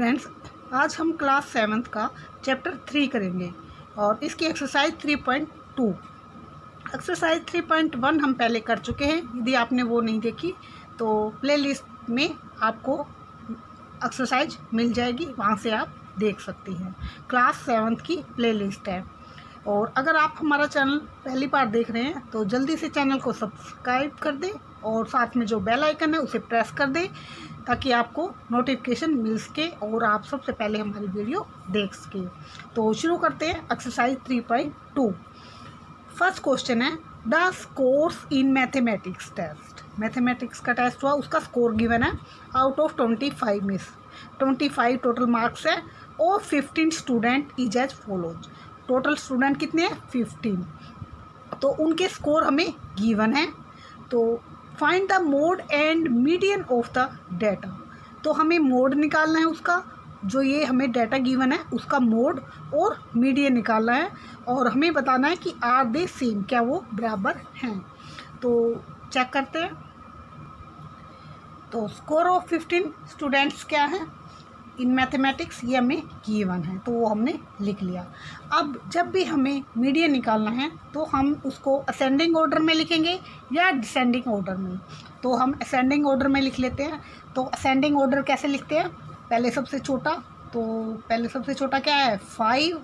Students, आज हम class 7th का चैप्टर 3 करेंगे और इसकी एक्सरसाइज 3.2। एक्सरसाइज 3.1 हम पहले कर चुके हैं। यदि आपने वो नहीं देखी तो प्लेलिस्ट में आपको एक्सरसाइज मिल जाएगी, वहाँ से आप देख सकती हैं। क्लास 7th की प्लेलिस्ट है। और अगर आप हमारा चैनल पहली बार देख रहे हैं तो जल्दी से चैनल को सब्सक्राइब कर दें और साथ में जो बेल आइकन है उसे प्रेस कर दें ताकि आपको नोटिफिकेशन मिल सके और आप सबसे पहले हमारी वीडियो देख सके। तो शुरू करते हैं एक्सरसाइज 3.2। फर्स्ट क्वेश्चन है, the scores in mathematics test. Mathematics का टेस्ट हुआ, उसका स्कोर गिवन है आउट ऑफ 25 में 25 टोटल मार्क्स है और 15 student is as follows. Total student कितने हैं? 15। तो उनके स्कोर हमें गिवन है। तो find the mode and median of the data. तो हमें मोड निकालना है उसका, जो ये हमें डाटा गिवन है उसका मोड और मीडियन निकालना है और हमें बताना है कि आर दे सेम, क्या वो बराबर हैं। तो चेक करते हैं। तो स्कोर ऑफ 15 स्टूडेंट्स क्या है इन मैथमेटिक्स, ये हमें गिवन है तो वो हमने लिख लिया। अब जब भी हमें मीडियन निकालना है तो हम उसको असेंडिंग ऑर्डर में लिखेंगे या डिसेंडिंग ऑर्डर में। तो हम असेंडिंग ऑर्डर में लिख लेते हैं। तो असेंडिंग ऑर्डर कैसे लिखते हैं? पहले सबसे छोटा, तो पहले सबसे छोटा क्या है? 5।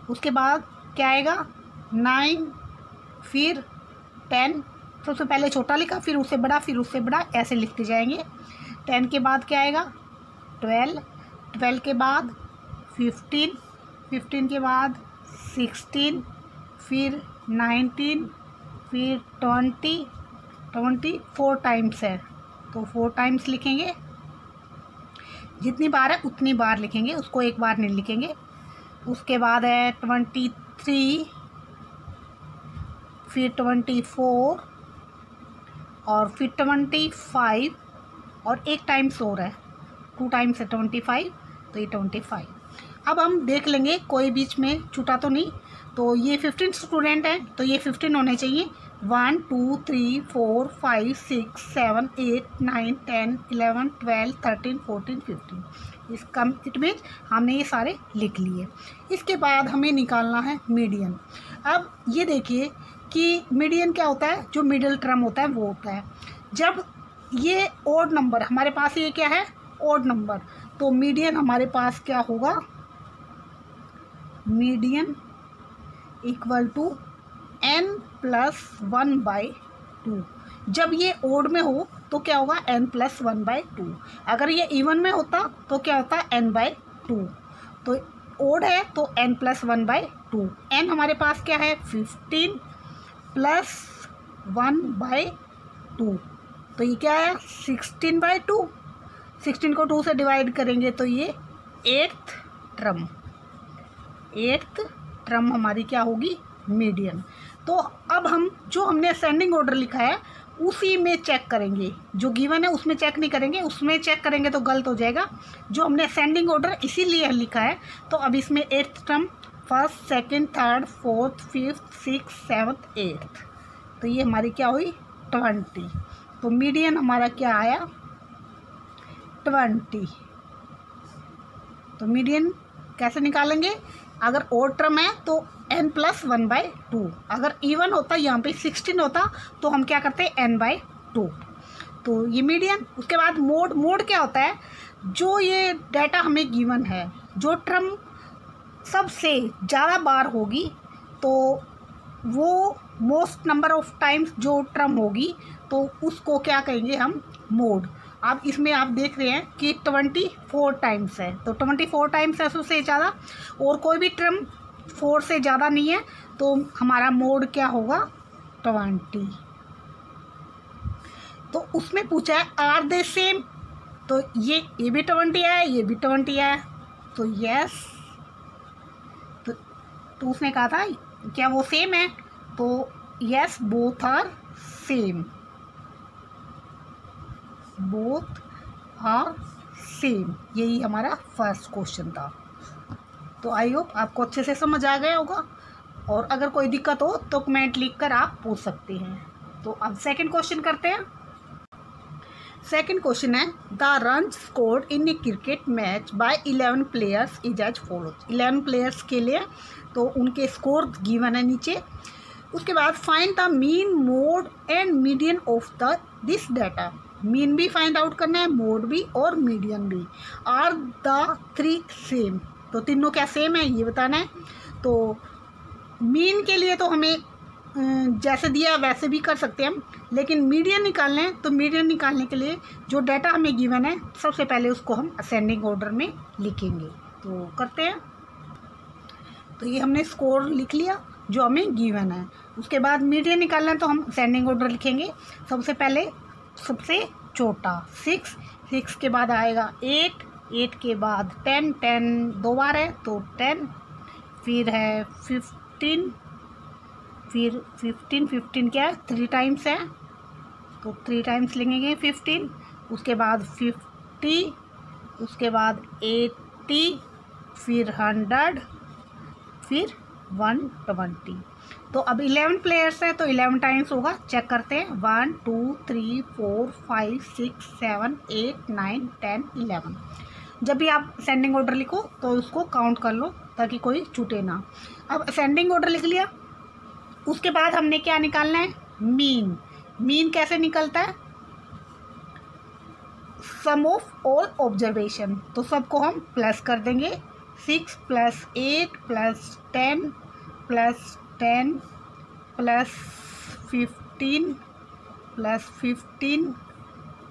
उसके बाद क्या आएगा? 9, फिर 10। सबसे पहले छोटा लिखा, फिर उससे बड़ा, फिर उससे बड़ा, ऐसे लिखते जाएंगे। 10 के बाद क्या आएगा? 12 के बाद 15 के बाद 16, फिर 19, फिर 20 4 टाइम्स है तो 4 टाइम्स लिखेंगे। जितनी बार है उतनी बार लिखेंगे, उसको एक बार नहीं लिखेंगे। उसके बाद है 23, फिर 24 और फिर 25 और एक टाइम्स और है, 2 टाइम्स है 25, तो ये 25। अब हम देख लेंगे कोई बीच में छूटा तो नहीं। तो ये 15 स्टूडेंट हैं तो ये 15 होने चाहिए। 1 2 3 4 5 6 7 8 9 10 11 12 13 14 15। इसका इट मीन हमने ये सारे लिख लिए। इसके बाद हमें निकालना है मीडियन। अब ये देखिए कि मीडियन क्या होता है, जो मिडिल टर्म होता है वो होता है जब ये ओड नंबर हमारे पास, ये क्या है? Odd number. तो मीडियन हमारे पास क्या होगा? Median equal to n+1/2। जब ये ओड में हो तो क्या होगा? n+1/2। अगर ये इवन में होता तो क्या होता? n/2। तो ओड है तो n+1/2। n हमारे पास क्या है? 15 + 1/2। तो ये क्या है? 16/2। 16 को 2 से डिवाइड करेंगे तो ये 8th टर्म हमारी क्या होगी? मीडियन। तो अब हम जो हमने असेंडिंग ऑर्डर लिखा है उसी में चेक करेंगे, जो गिवन है उसमें चेक नहीं करेंगे, उसमें चेक करेंगे तो गलत हो जाएगा। जो हमने असेंडिंग ऑर्डर इसीलिए लिखा है। तो अब इसमें 8th term, 1st, 2nd, 3rd, 4th, 5th, 6th, 7th, 8th, तो ये हमारी क्या हुई? 20। तो मीडियन हमारा क्या आया? 20। तो मीडियन कैसे निकालेंगे? अगर ओड टर्म है तो n+1/2। अगर इवन होता, यहाँ पे 16 होता तो हम क्या करते? n/2। तो ये मीडियन। उसके बाद मोड क्या होता है? जो ये डाटा हमें गिवन है, जो टर्म सबसे ज़्यादा बार होगी तो वो मोस्ट नंबर ऑफ टाइम्स जो टर्म होगी तो उसको क्या कहेंगे हम? मोड। अब इसमें आप देख रहे हैं कि 24 टाइम्स है तो 24 टाइम्स है सबसे ज़्यादा, और कोई भी टर्म 4 से ज़्यादा नहीं है तो हमारा मोड क्या होगा? 20। तो उसमें पूछा है आर दे सेम, तो ये भी 20 है, ये भी 20 है, तो यस। तो उसने कहा था क्या वो सेम है? तो yes, both are same, both are same. यही हमारा फर्स्ट क्वेश्चन था। तो आई होप आपको अच्छे से समझ आ गया होगा, और अगर कोई दिक्कत हो तो कमेंट लिख कर आप पूछ सकते हैं। तो अब सेकंड क्वेश्चन करते हैं। सेकंड क्वेश्चन है the run scored in a cricket match by 11 players is as follows. 11 players के लिए तो उनके स्कोर गिवन है नीचे। उसके बाद find the mean, mode and median of the this data. Mean भी फाइंड आउट करना है, मोड भी और मीडियन भी। आर द थ्री सेम, तो तीनों क्या सेम है ये बताना है। तो मीन के लिए तो हमें जैसे दिया वैसे भी कर सकते हैं हम, लेकिन मीडियन निकालना है तो मीडियन निकालने के लिए जो डाटा हमें गिवन है सबसे पहले उसको हम असेंडिंग ऑर्डर में लिखेंगे। तो करते हैं। तो ये हमने स्कोर लिख लिया जो हमें गिवन है। उसके बाद मीडियन निकालना है तो हम असेंडिंग ऑर्डर लिखेंगे। सबसे पहले सबसे छोटा 6, 6 के बाद आएगा 8, 8 के बाद 10, 10 दो बार है तो 10, फिर है 15, फिर 15, 15 क्या है 3 टाइम्स है तो 3 टाइम्स लिखेंगे 15। उसके बाद 50, उसके बाद 80, फिर 100, फिर 120। तो अब 11 प्लेयर्स है तो 11 टाइम्स होगा। चेक करते हैं 1 2 3 4 5 6 7 8 9 10 11। जब भी आप असेंडिंग ऑर्डर लिखो तो उसको काउंट कर लो ताकि कोई छूटे ना। अब असेंडिंग ऑर्डर लिख लिया। उसके बाद हमने क्या निकालना है, मीन। मीन कैसे निकलता है, सम ऑफ ऑल ऑब्जर्वेशन। तो सबको हम प्लस कर देंगे, 6 + 8 + 10 + 10 + 15 + 15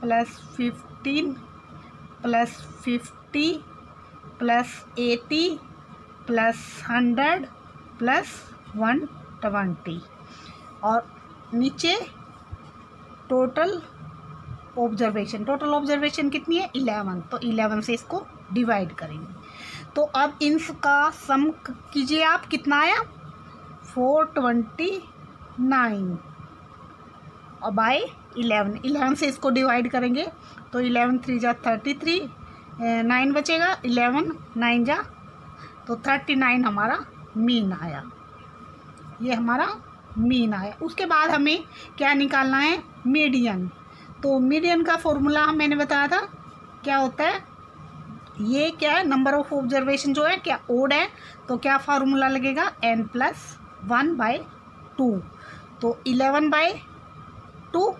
+ 15 + 50 + 80 + 100 + 120 और नीचे टोटल ऑब्जर्वेशन। टोटल ऑब्जर्वेशन कितनी है 11, तो 11 से इसको डिवाइड करेंगे। तो अब इनका सम कीजिए आप, कितना आया 429 और बाय 11। 11 से इसको डिवाइड करेंगे तो 11 3 जा 33, 9 बचेगा, 11 9 जा तो 39 हमारा मीन आया। ये हमारा मीन आया। उसके बाद हमें क्या निकालना है, मीडियन। तो मीडियन का फॉर्मूला मैंने बताया था क्या होता है, ये क्या है नंबर ऑफ ऑब्जर्वेशन जो है क्या ओड है तो क्या फार्मूला लगेगा n+1/2। तो 11/2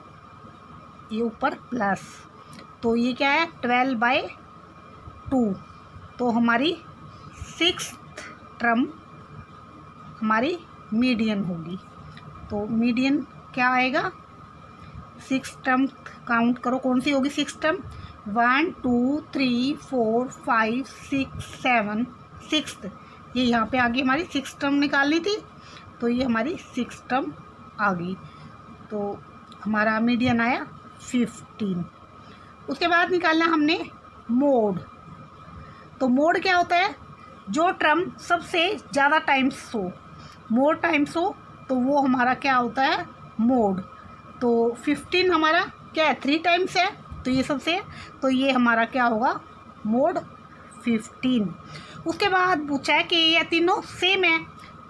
ये ऊपर प्लस, तो ये क्या है 12/2। तो हमारी 6th टर्म हमारी मीडियन होगी। तो मीडियन क्या आएगा, 6 टर्म काउंट करो कौन सी होगी 6 टर्म, 1 2 3 4 5 6 7 6th। ये यहाँ पे आगे हमारी 6 टर्म निकालनी थी तो ये हमारी 6 टर्म आ गई। तो हमारा मीडियन आया 15। उसके बाद निकालना हमने मोड। तो मोड क्या होता है, जो टर्म सबसे ज़्यादा टाइम्स हो, मोर टाइम्स हो तो वो हमारा क्या होता है मोड। तो 15 हमारा क्या है 3 टाइम्स है तो ये सबसे, तो ये हमारा क्या होगा मोड 15। उसके बाद पूछा है कि ये तीनों सेम है,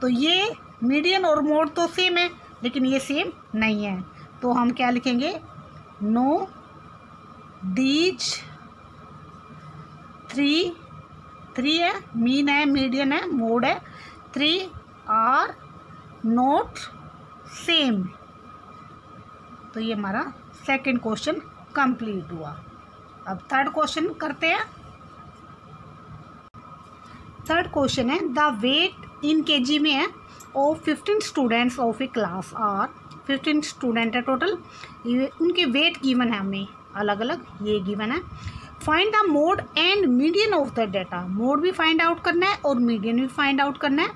तो ये मीडियन और मोड तो सेम है लेकिन ये सेम नहीं है। तो हम क्या लिखेंगे, नो दीज 3 है, मीन है, मीडियन है, मोड है, 3 आर नॉट सेम। तो ये हमारा सेकंड क्वेश्चन कंप्लीट हुआ। अब थर्ड क्वेश्चन करते हैं। थर्ड क्वेश्चन है द वेट इन केजी में है of 15 students of a class are. 15 student है टोटल, ये उनके वेट गिवन है हमें अलग अलग, ये गिवन है। Find the mode and median of the data. Mode भी फाइंड आउट करना है और मीडियन भी फाइंड आउट करना है।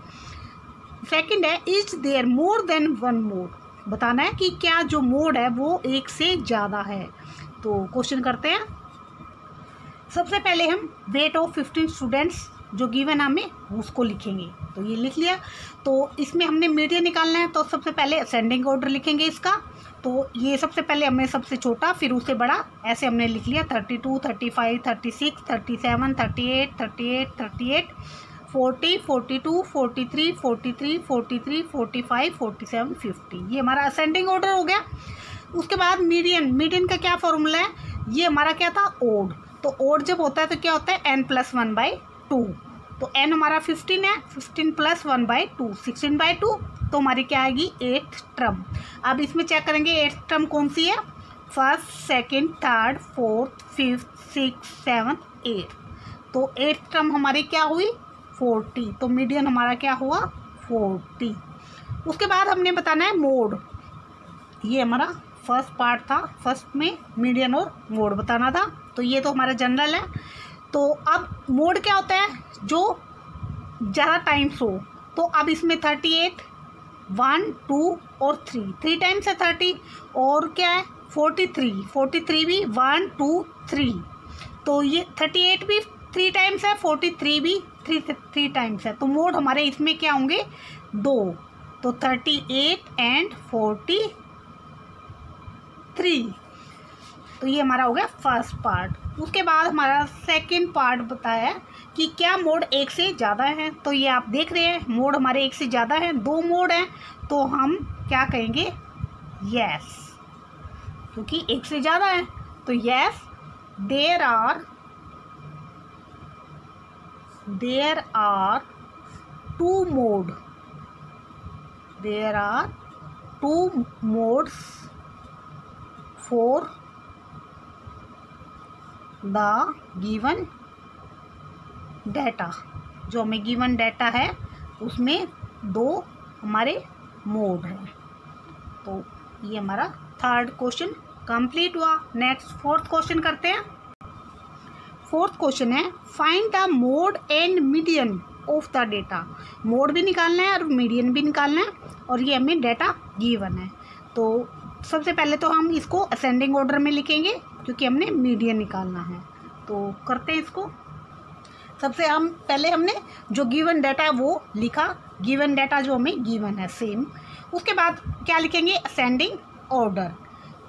सेकंड है is there more than one mode. बताना है कि क्या जो मोड है वो एक से ज़्यादा है। तो क्वेश्चन करते हैं। सबसे पहले हम वेट ऑफ 15 स्टूडेंट्स जो गिवन हमें उसको लिखेंगे। तो ये लिख लिया। तो इसमें हमने मीडियन निकालना है तो सबसे पहले असेंडिंग ऑर्डर लिखेंगे इसका। तो ये सबसे पहले हमने सबसे छोटा फिर उससे बड़ा ऐसे हमने लिख लिया 32 35 36 37 38 38 38 40 42 43 43 43 45 47 50। ये हमारा असेंडिंग ऑर्डर हो गया। उसके बाद मीडियन, मीडियन का क्या फॉर्मूला है, ये हमारा क्या था, ओड। तो ओड जब होता है तो क्या होता है, n+1/2। तो n हमारा 15 है, 15 + 1/2 16/2। तो हमारी क्या आएगी, 8th टर्म। अब इसमें चेक करेंगे 8th टर्म कौन सी है, first, second, third, fourth, fifth, six, seventh, 8th। तो 8th टर्म हमारी क्या हुई, 40। तो मीडियन हमारा क्या हुआ, 40। उसके बाद हमने बताना है मोड। ये हमारा फर्स्ट पार्ट था, फर्स्ट में मीडियन और मोड बताना था। तो ये तो हमारा जनरल है। तो अब मोड क्या होता है, जो ज़्यादा टाइम्स हो। तो अब इसमें 38, 1, 2 और 3 टाइम्स है 30। और क्या है, 43 भी 1, 2, 3। तो ये 38 भी 3 टाइम्स है, 43 भी 3 टाइम्स है। तो मोड हमारे इसमें क्या होंगे, 2। तो 38 एंड 43। तो ये हमारा हो गया फर्स्ट पार्ट। उसके बाद हमारा सेकंड पार्ट बताया कि क्या मोड एक से ज़्यादा है। तो ये आप देख रहे हैं, मोड हमारे एक से ज़्यादा है, 2 मोड हैं। तो हम क्या कहेंगे, यस, क्योंकि एक से ज़्यादा है। तो yes, there are 2 mode, there are 2 modes for the given data. जो हमें गिवन डाटा है उसमें 2 हमारे मोड हैं। तो ये हमारा थर्ड क्वेश्चन कंप्लीट हुआ। नेक्स्ट फोर्थ क्वेश्चन करते हैं। फोर्थ क्वेश्चन है, find the mode and median of the data. Mode भी निकालना है और मीडियन भी निकालना है, और ये हमें डाटा गिवन है। तो सबसे पहले तो हम इसको असेंडिंग ऑर्डर में लिखेंगे, क्योंकि हमने मीडियन निकालना है। तो करते हैं इसको। सबसे पहले हमने जो गिवन डाटा है वो लिखा, गिवन डाटा जो हमें गिवन है सेम। उसके बाद क्या लिखेंगे, असेंडिंग ऑर्डर।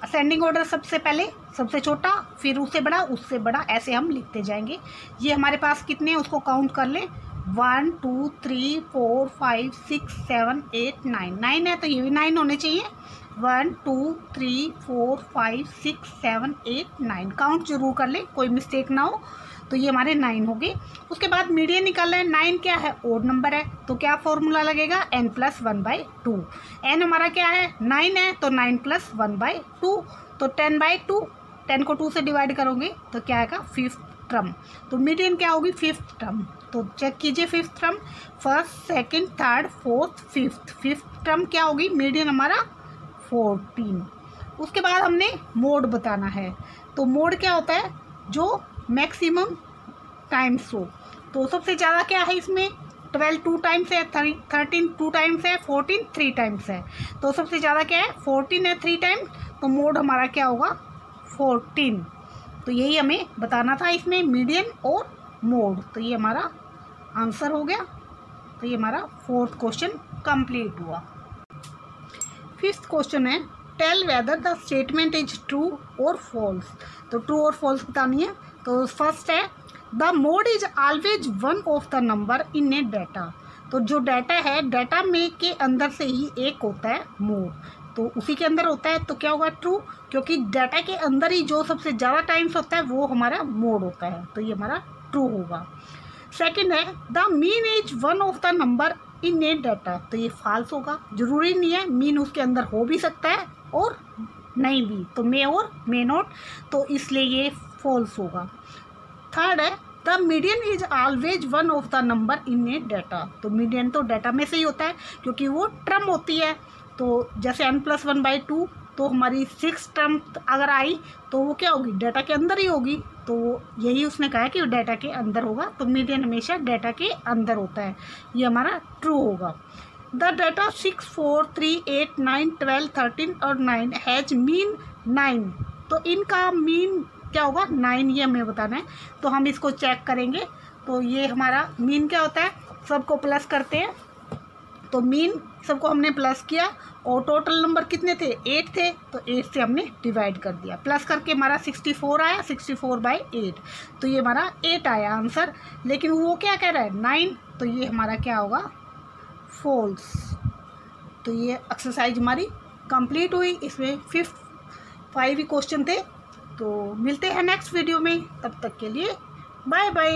असेंडिंग ऑर्डर सबसे पहले सबसे छोटा, फिर उससे बड़ा, उससे बड़ा, ऐसे हम लिखते जाएंगे। ये हमारे पास कितने हैं उसको काउंट कर लें, 1 2 3 4 5 6 7 8 9 है। तो ये भी 9 होने चाहिए। 1 2 3 4 5 6 7 8 9 काउंट जरूर कर ले, कोई मिस्टेक ना हो। तो ये हमारे 9 हो गए। उसके बाद मीडियन निकालना है। 9 क्या है, ओड नंबर है। तो क्या फॉर्मूला लगेगा, n+1/2। n हमारा क्या है, 9 है। तो 9 + 1/2। तो 10/2, 10 को 2 से डिवाइड करोगे तो क्या आएगा, 5th टर्म। तो मीडियन क्या होगी, 5th टर्म। तो चेक कीजिए 5th term, first, second, third, fourth, fifth. 5th term क्या होगी, मीडियन हमारा 14। उसके बाद हमने मोड बताना है। तो मोड क्या होता है, जो मैक्सिमम टाइम्स हो। तो सबसे ज़्यादा क्या है इसमें, 12 2 टाइम्स है, 13 2 टाइम्स है, 14 3 टाइम्स है। तो सबसे ज़्यादा क्या है, 14 है 3 टाइम्स। तो मोड हमारा क्या होगा, 14। तो यही हमें बताना था इसमें, मीडियन और मोड। तो ये हमारा आंसर हो गया। तो ये हमारा फोर्थ क्वेश्चन कंप्लीट हुआ। फिफ्थ क्वेश्चन है, tell whether the statement is true और फॉल्स। तो ट्रू और फॉल्स बतानी है। तो फर्स्ट है, the mode is always one of the number in a data. तो जो डाटा है, डाटा में के अंदर से ही एक होता है मोड, तो उसी के अंदर होता है। तो क्या होगा, ट्रू, क्योंकि डाटा के अंदर ही जो सबसे ज़्यादा टाइम्स होता है वो हमारा मोड होता है। तो ये हमारा ट्रू होगा। सेकंड है, the mean is one of the number in a data. तो ये फॉल्स होगा। जरूरी नहीं है, मीन उसके अंदर हो भी सकता है और नहीं भी, तो मे और मे नॉट, तो इसलिए ये फॉल्स होगा। थर्ड है, the median is always one of the number in a data. तो मीडियन तो डाटा में से ही होता है, क्योंकि वो टर्म होती है। तो जैसे n+1/2, तो हमारी 6 टर्म अगर आई तो वो क्या होगी, डाटा के अंदर ही होगी। तो यही उसने कहा है कि डाटा के अंदर होगा। तो मीडियन हमेशा डाटा के अंदर होता है। ये हमारा ट्रू होगा। द डाटा 6 4 3 8 9 12 13 और 9 हैज मीन 9। तो इनका मीन क्या होगा, 9, ये हमें बताना है। तो हम इसको चेक करेंगे। तो ये हमारा मीन क्या होता है, सबको प्लस करते हैं। तो मीन सबको हमने प्लस किया, और टोटल नंबर कितने थे, 8 थे। तो 8 से हमने डिवाइड कर दिया, प्लस करके हमारा 64 आया, 64/8। तो ये हमारा 8 आया आंसर। लेकिन वो क्या कह रहा है, 9। तो ये हमारा क्या होगा, फॉल्स। तो ये एक्सरसाइज हमारी कंप्लीट हुई। इसमें 5 ही क्वेश्चन थे। तो मिलते हैं नेक्स्ट वीडियो में, तब तक के लिए बाय बाय।